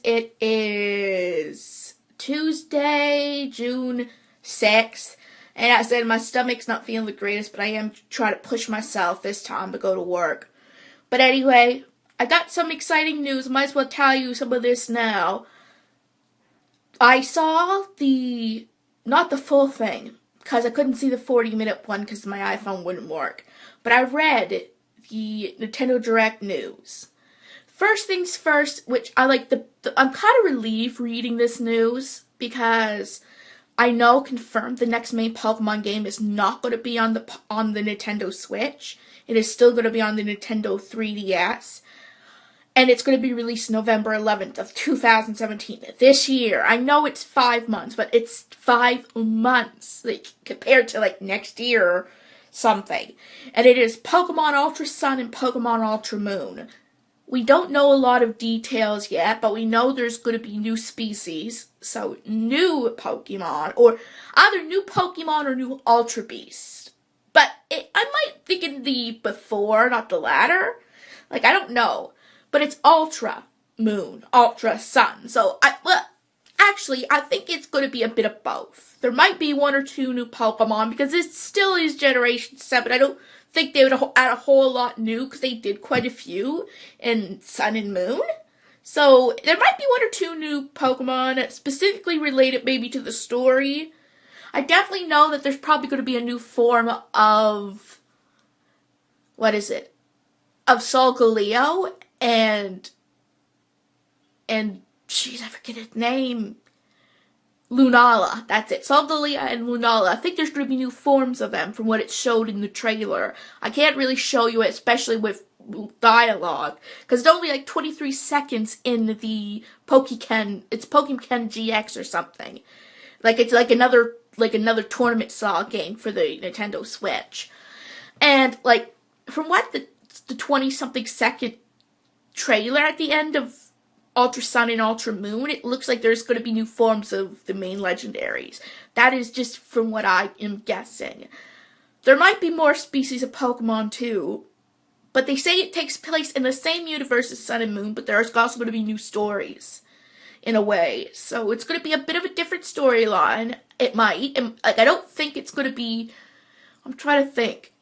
it is Tuesday, June 6th. And as I said, my stomach's not feeling the greatest, but I am trying to push myself this time to go to work. But anyway, I got some exciting news. Might as well tell you some of this now. I saw not the full thing, because I couldn't see the 40-minute one because my iPhone wouldn't work. But I read the Nintendo Direct news. First things first, which I like, I'm kind of relieved reading this news, because I know confirmed the next main Pokemon game is not going to be on the Nintendo Switch. It is still going to be on the Nintendo 3DS. And it's going to be released November 11th of 2017, this year. I know it's 5 months, but it's 5 months, like, compared to, like, next year or something. And it is Pokemon Ultra Sun and Pokemon Ultra Moon. We don't know a lot of details yet, but we know there's going to be new species. So, new Pokemon, or either new Pokemon or new Ultra Beasts. But I might think in the before, not the latter. Like, I don't know. But it's Ultra Moon, Ultra Sun. So, actually, I think it's going to be a bit of both. There might be 1 or 2 new Pokemon, because it still is Generation 7. I don't think they would add a whole lot new, because they did quite a few in Sun and Moon. So, there might be 1 or 2 new Pokemon, specifically related maybe to the story. I definitely know that there's probably going to be a new form of, of Solgaleo, and jeez, I forget his name. Lunala, that's it. Solgaleo and Lunala. I think there's going to be new forms of them from what it showed in the trailer. I can't really show you it, especially with dialogue, because it's only like 23 seconds in the Pokéken. It's Pokémon GX or something. Like, it's like another tournament style game for the Nintendo Switch. And like, from what the 20-something second trailer at the end of Ultra Sun and Ultra Moon, it looks like there's going to be new forms of the main legendaries. That is just from what I am guessing. There might be more species of Pokemon too, but they say it takes place in the same universe as Sun and Moon, but there's also going to be new stories, in a way. So it's going to be a bit of a different storyline. It might. And, like, I don't think it's going to be, I'm trying to think.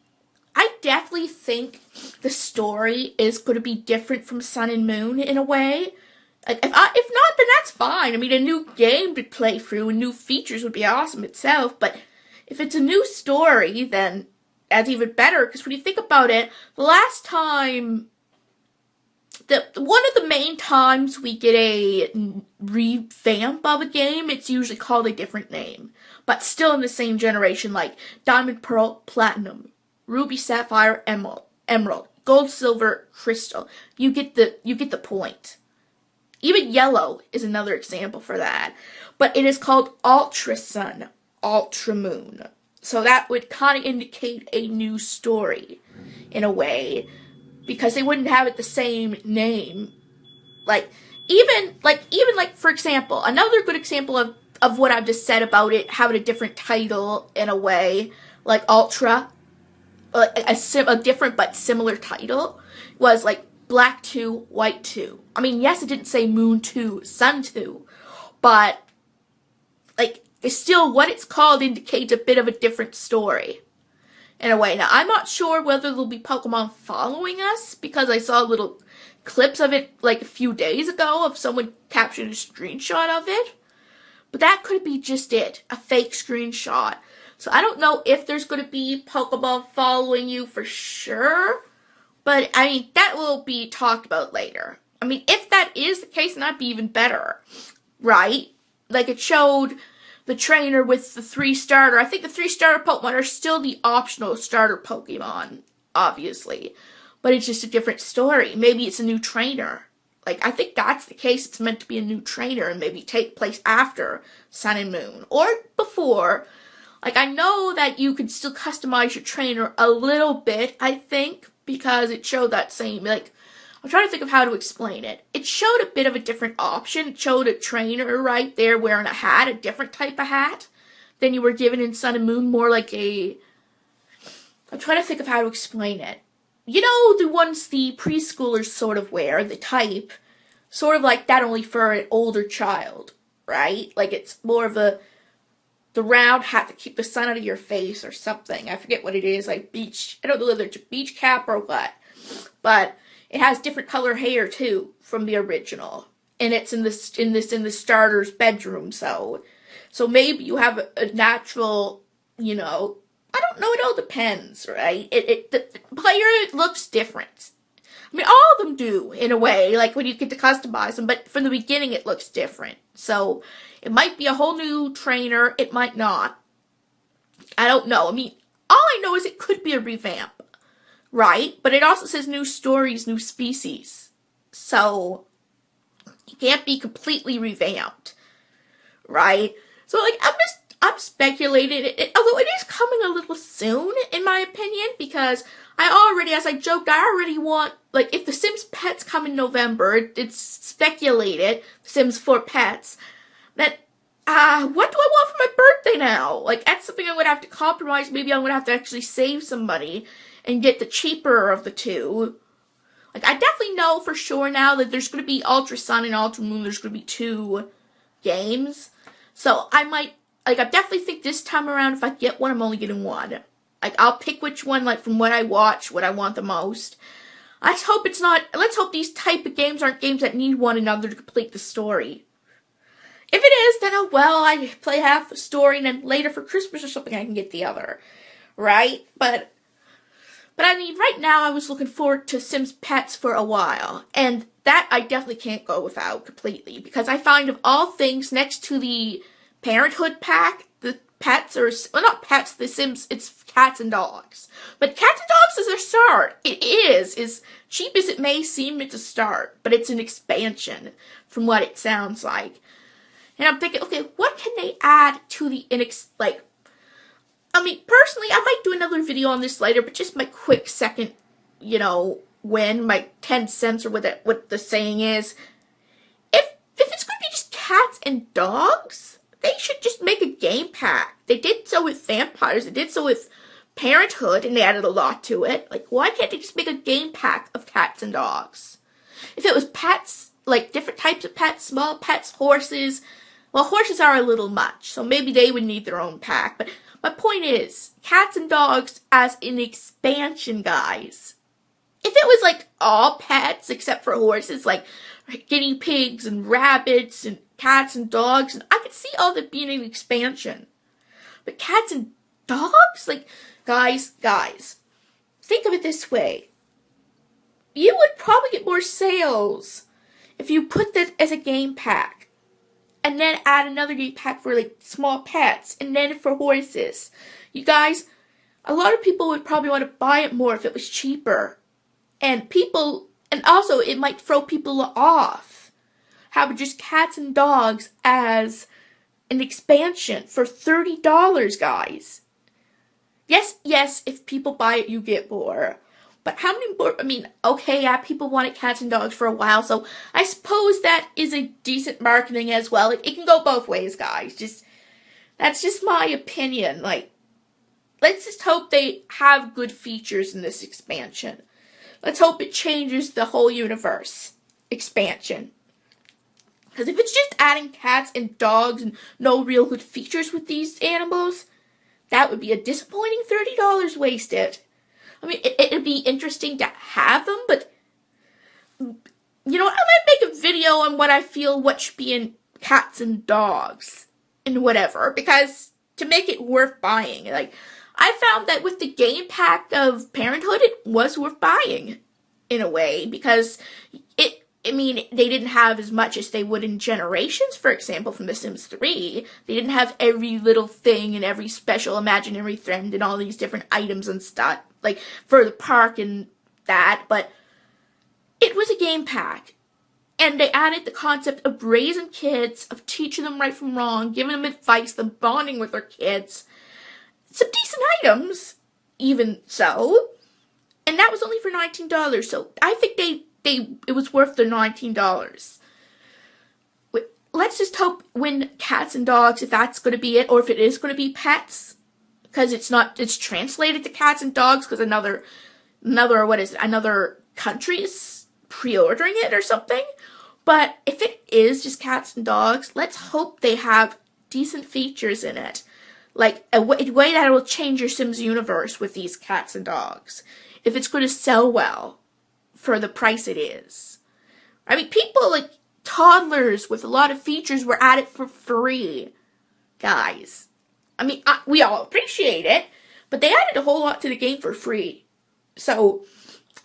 I definitely think the story is going to be different from Sun and Moon in a way. Like, if not, then that's fine. I mean, a new game to play through and new features would be awesome itself. But if it's a new story, then that's even better. Because when you think about it, the last time, one of the main times we get a revamp of a game, it's usually called a different name, but still in the same generation, like Diamond, Pearl, Platinum, Ruby, Sapphire, Emerald, Gold, Silver, Crystal. You get the point. Even Yellow is another example for that. But it is called Ultra Sun, Ultra Moon. So that would kind of indicate a new story, in a way, because they wouldn't have it the same name. Even for example, another good example of what I've just said about it having a different title, in a way, like Ultra, a different but similar title, was like Black 2, White 2. I mean, yes, it didn't say Moon 2, Sun 2, but like, it's still what it's called indicates a bit of a different story, in a way. Now, I'm not sure whether there'll be Pokemon following us, because I saw little clips of it like a few days ago of someone capturing a screenshot of it. But that could be just it, a fake screenshot. So I don't know if there's going to be Pokemon following you for sure. But, I mean, that will be talked about later. I mean, if that is the case, then that'd be even better. Right? Like, it showed the trainer with the 3 starter. I think the 3 starter Pokemon are still the optional starter Pokemon, obviously. But it's just a different story. Maybe it's a new trainer. Like, I think that's the case. It's meant to be a new trainer and maybe take place after Sun and Moon. Or before. Like, I know that you can still customize your trainer a little bit, I think, because it showed that same, like, I'm trying to think of how to explain it. It showed a bit of a different option. It showed a trainer right there wearing a hat, a different type of hat than you were given in Sun and Moon, more like I'm trying to think of how to explain it. You know, the ones the preschoolers sort of wear, the type, sort of like that, only for an older child, right? Like it's more of the round hat to keep the sun out of your face or something. I forget what it is, like beach. I don't know whether it's a beach cap or what, but it has different color hair too from the original, and it's in the starter's bedroom. So maybe you have a natural, I don't know. It all depends, right? The player looks different. I mean, all of them do, in a way, like when you get to customize them, but from the beginning it looks different. So, it might be a whole new trainer, it might not. I don't know. I mean, all I know is it could be a revamp, right? But it also says new stories, new species. So, it can't be completely revamped, right? So, like, I'm speculating, although it is coming a little soon, in my opinion, because as I joked, I already want, like, if The Sims Pets come in November, it's speculated, Sims 4 Pets, that, what do I want for my birthday now? Like, that's something I'm going to have to compromise. Maybe I'm going to have to actually save some money and get the cheaper of the two. Like, I definitely know for sure now that there's going to be Ultra Sun and Ultra Moon. There's going to be 2 games. So, I definitely think this time around, if I get one, I'm only getting one. Like, I'll pick which one, like, from what I watch, what I want the most. Let's hope these type of games aren't games that need one another to complete the story. If it is, then I play half the story, and then later for Christmas or something I can get the other. Right? But I mean, right now I was looking forward to Sims Pets for a while, and that I definitely can't go without completely, because I find of all things, next to the Parenthood pack, the pets are, well, not pets, the Sims, it's cats and dogs. But cats and dogs is their start. It is, as cheap as it may seem, it's a start, but it's an expansion from what it sounds like. And I'm thinking, okay, what can they add to the personally, I might do another video on this later, but just my quick second, win, my 10 cents or what the saying is. If it's going to be just cats and dogs, they should just make a game pack. They did so with vampires. They did so with Parenthood, and they added a lot to it. Like, why can't they just make a game pack of cats and dogs? If it was pets, like different types of pets, small pets, horses. Well, horses are a little much, so maybe they would need their own pack. But my point is, cats and dogs as an expansion, guys. If it was like all pets except for horses, like guinea pigs and rabbits and cats and dogs, and I could see all that being an expansion. But cats and dogs? Like, guys, think of it this way. You would probably get more sales if you put that as a game pack, and then add another game pack for, like, small pets, and then for horses. You guys, a lot of people would probably want to buy it more if it was cheaper. And also, it might throw people off. How about just cats and dogs as an expansion for $30, guys? Yes, if people buy it, you get more. But how many more? I mean, okay, yeah, people wanted cats and dogs for a while, so I suppose that is a decent marketing as well. It can go both ways, guys. That's just my opinion. Like, let's just hope they have good features in this expansion. Let's hope it changes the whole universe. Expansion. Because if it's just adding cats and dogs and no real good features with these animals, that would be a disappointing $30 wasted. I mean, it'd be interesting to have them, but, I might make a video on what should be in cats and dogs and whatever, because to make it worth buying, like, I found that with the game pack of Parenthood, it was worth buying, in a way, because they didn't have as much as they would in Generations, for example, from The Sims 3. They didn't have every little thing and every special imaginary friend and all these different items and stuff, like, for the park and that, but it was a game pack. And they added the concept of raising kids, of teaching them right from wrong, giving them advice, them bonding with their kids. Some decent items, even so. And that was only for $19, so I think it was worth the $19. Let's just hope when cats and dogs, if that's going to be it, or if it is going to be pets, because it's translated to cats and dogs, because another country is pre-ordering it or something. But if it is just cats and dogs, let's hope they have decent features in it. Like a way that will change your Sims universe with these cats and dogs. If it's going to sell well for the price it is. I mean, people like toddlers with a lot of features were at it for free. Guys. I mean, we all appreciate it, but they added a whole lot to the game for free. So,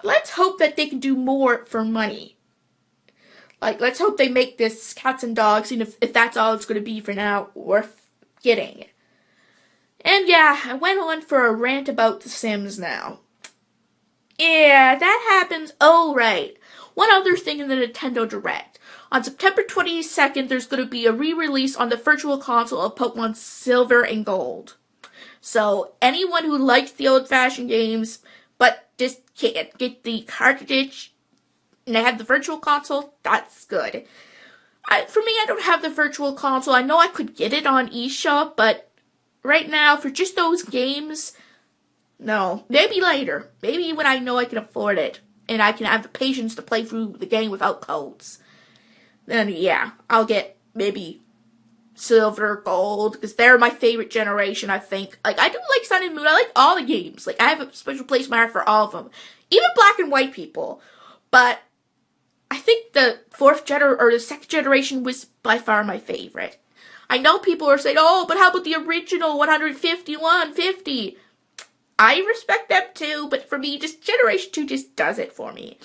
let's hope that they can do more for money. Like, let's hope they make this cats and dogs, and if that's all it's going to be for now, worth getting. And yeah, I went on for a rant about The Sims now. Yeah, that happens. Oh, right. One other thing in the Nintendo Direct. On September 22nd, there's going to be a re-release on the Virtual Console of Pokemon Silver and Gold. So, anyone who likes the old-fashioned games, but just can't get the cartridge, and they have the Virtual Console, that's good. For me, I don't have the Virtual Console. I know I could get it on eShop, but right now, for just those games, no. Maybe later. Maybe when I know I can afford it, and I can have the patience to play through the game without codes. Then, yeah, I'll get maybe Silver, Gold, because they're my favorite generation, I think. Like, I do like Sun and Moon. I like all the games. Like, I have a special place in my heart for all of them. Even Black and White people. But I think the the second generation was by far my favorite. I know people are saying, oh, but how about the original 150? I respect them too, but for me, just Generation 2 just does it for me.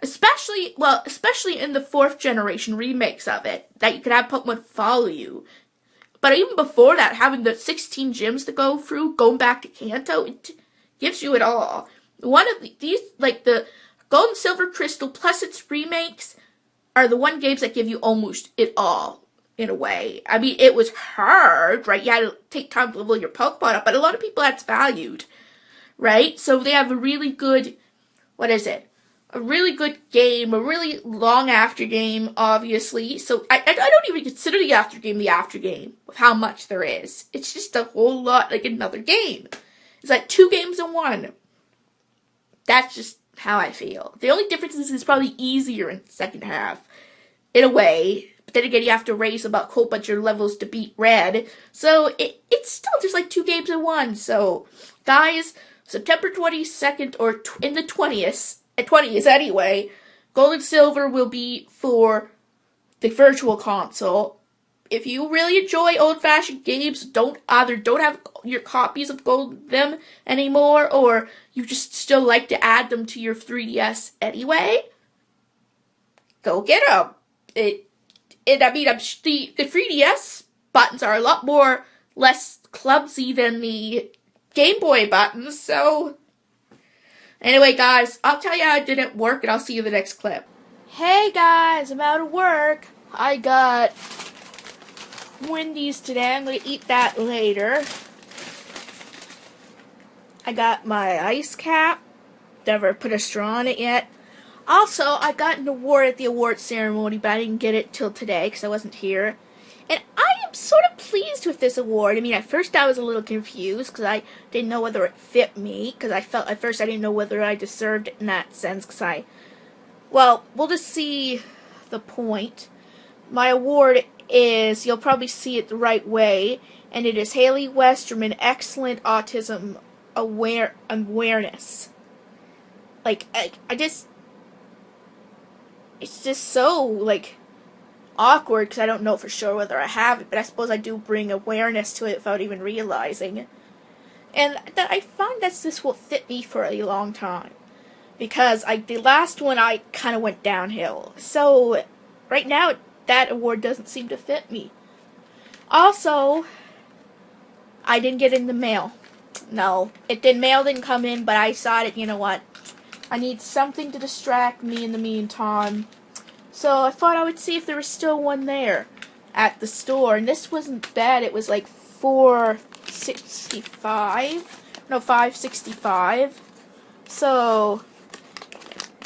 Especially in the 4th generation remakes of it, that you could have Pokemon follow you. But even before that, having the 16 gyms to go through, going back to Kanto, it gives you it all. One of these, like the Gold and Silver Crystal plus its remakes, are the one games that give you almost it all, in a way. I mean, it was hard, right? You had to take time to level your Pokemon up, but a lot of people that's valued, right? So they have a really good, a really good game, a really long after game, obviously. So I don't even consider the after game with how much there is. It's just a whole lot like another game. It's like 2 games in one. That's just how I feel. The only difference is it's probably easier in the second half, in a way. But then again, you have to raise about a whole bunch of levels to beat Red. So it's still just like 2 games in one. So, guys, September 22nd, or in the 20th anyway, Gold and Silver will be for the Virtual Console. If you really enjoy old-fashioned games, don't have your copies of Gold them anymore, or you just still like to add them to your 3DS anyway, go get them. The 3DS buttons are a lot less clumsy than the Game Boy buttons, so anyway, guys, I'll tell you how it didn't work, and I'll see you in the next clip. Hey, guys, I'm out of work. I got Wendy's today. I'm going to eat that later. I got my ice cap. Never put a straw in it yet. Also, I got an award at the award ceremony, but I didn't get it till today because I wasn't here. And I am sort of pleased with this award. I mean, at first I was a little confused because I didn't know whether it fit me. Because at first I didn't know whether I deserved it in that sense. Well, we'll just see the point. My award is, you'll probably see it the right way, and it is Haley Westerman Excellent Autism Awareness. Like, it's just so, like, awkward because I don't know for sure whether I have it, but I suppose I do bring awareness to it without even realizing it. And that I find that this will fit me for a long time. Because the last one I kind of went downhill. So, right now, that award doesn't seem to fit me. Also, I didn't get it in the mail. No, mail didn't come in, but I decided, you know what, I need something to distract me in the meantime. So I thought I would see if there was still one there at the store. And this wasn't bad. It was like $5.65. So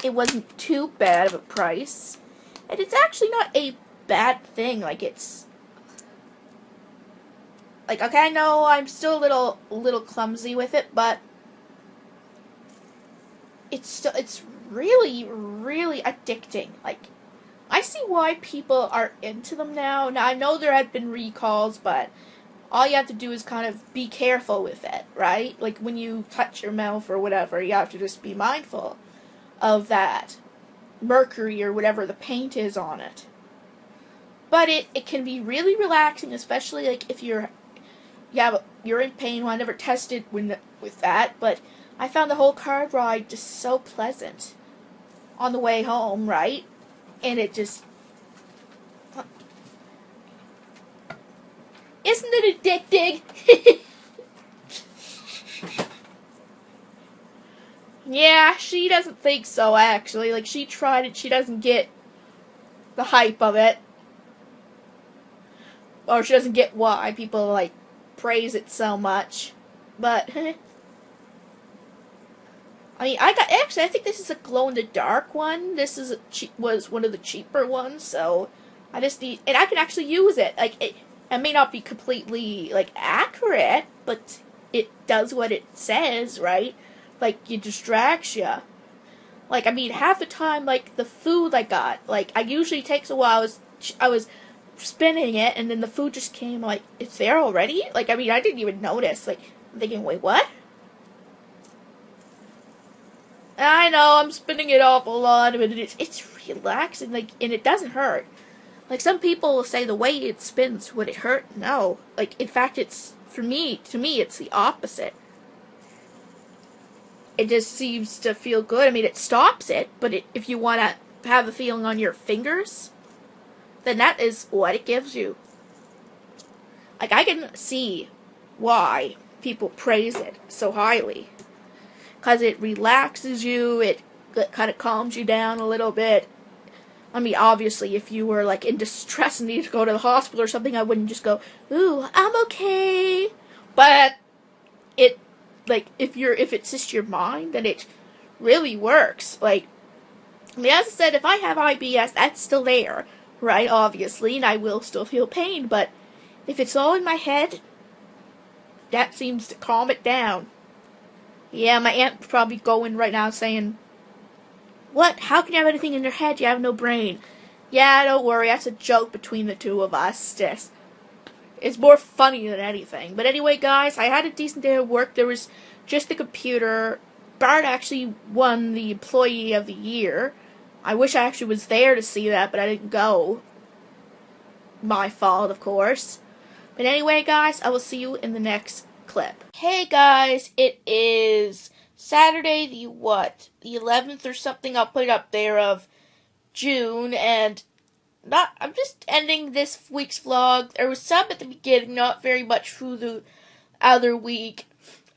it wasn't too bad of a price. And it's actually not a bad thing. Like, it's like, okay, I know I'm still a little clumsy with it, but it's really, really addicting. Like, I see why people are into them now. Now, I know there have been recalls, but all you have to do is kind of be careful with it, right? Like when you touch your mouth or whatever, you have to just be mindful of that mercury or whatever the paint is on it. But it can be really relaxing, especially like if you're in pain. Well, I never tested with that, but I found the whole car ride just so pleasant on the way home, right? And it just, isn't it addicting? Yeah, she doesn't think so, actually. Like, she tried it, she doesn't get the hype of it. Or she doesn't get why people, like, praise it so much. But, I mean, I think this is a glow-in-the-dark one. This was one of the cheaper ones, so I just need, and I can actually use it. Like, it may not be completely, like, accurate, but it does what it says, right? Like, it distracts you. Like, I mean, half the time, like, the food I got, like, I usually takes a while. I was spinning it, and then the food just came, like, it's there already? Like, I mean, I didn't even notice. Like, I'm thinking, wait, what? I know, I'm spinning it off a lot, but it's relaxing, like, and it doesn't hurt. Like, some people will say the way it spins, would it hurt? No. Like, in fact, to me, it's the opposite. It just seems to feel good. I mean, it stops it, but if you want to have the feeling on your fingers, then that is what it gives you. Like, I can see why people praise it so highly. Because it relaxes you, it kind of calms you down a little bit. I mean, obviously, if you were, like, in distress and needed to go to the hospital or something, I wouldn't just go, ooh, I'm okay. But it, like, if it's just your mind, then it really works. Like, I mean, as I said, if I have IBS, that's still there, right, obviously, and I will still feel pain, but if it's all in my head, that seems to calm it down. Yeah, my aunt's probably going right now saying, what? How can you have anything in your head? You have no brain. Yeah, don't worry, that's a joke between the two of us. It's more funny than anything. But anyway, guys, I had a decent day of work. There was just the computer. Bart actually won the Employee of the Year. I wish I actually was there to see that, but I didn't go. My fault, of course. But anyway, guys, I will see you in the next clip. Hey, guys, it is Saturday, the 11th or something, I'll put it up there, of June, and I'm just ending this week's vlog. There was some at the beginning, not very much through the other week.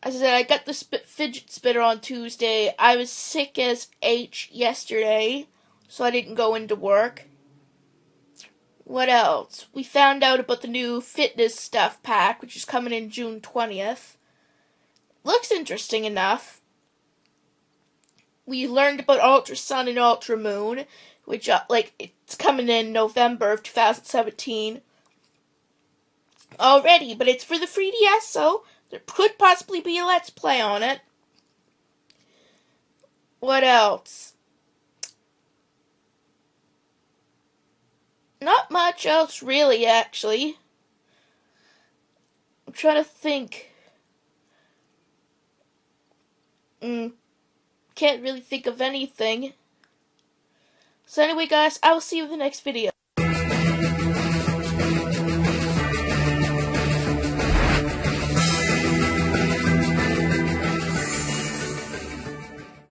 As I said, I got the fidget spinner on Tuesday. I was sick as H yesterday, so I didn't go into work. What else? We found out about the new fitness stuff pack, which is coming in June 20th. Looks interesting enough. We learned about Ultra Sun and Ultra Moon, which, it's coming in November of 2017 already, but it's for the 3DS, so there could possibly be a Let's Play on it. What else? Not much else, really, actually. I'm trying to think. Can't really think of anything. So anyway, guys, I will see you in the next video.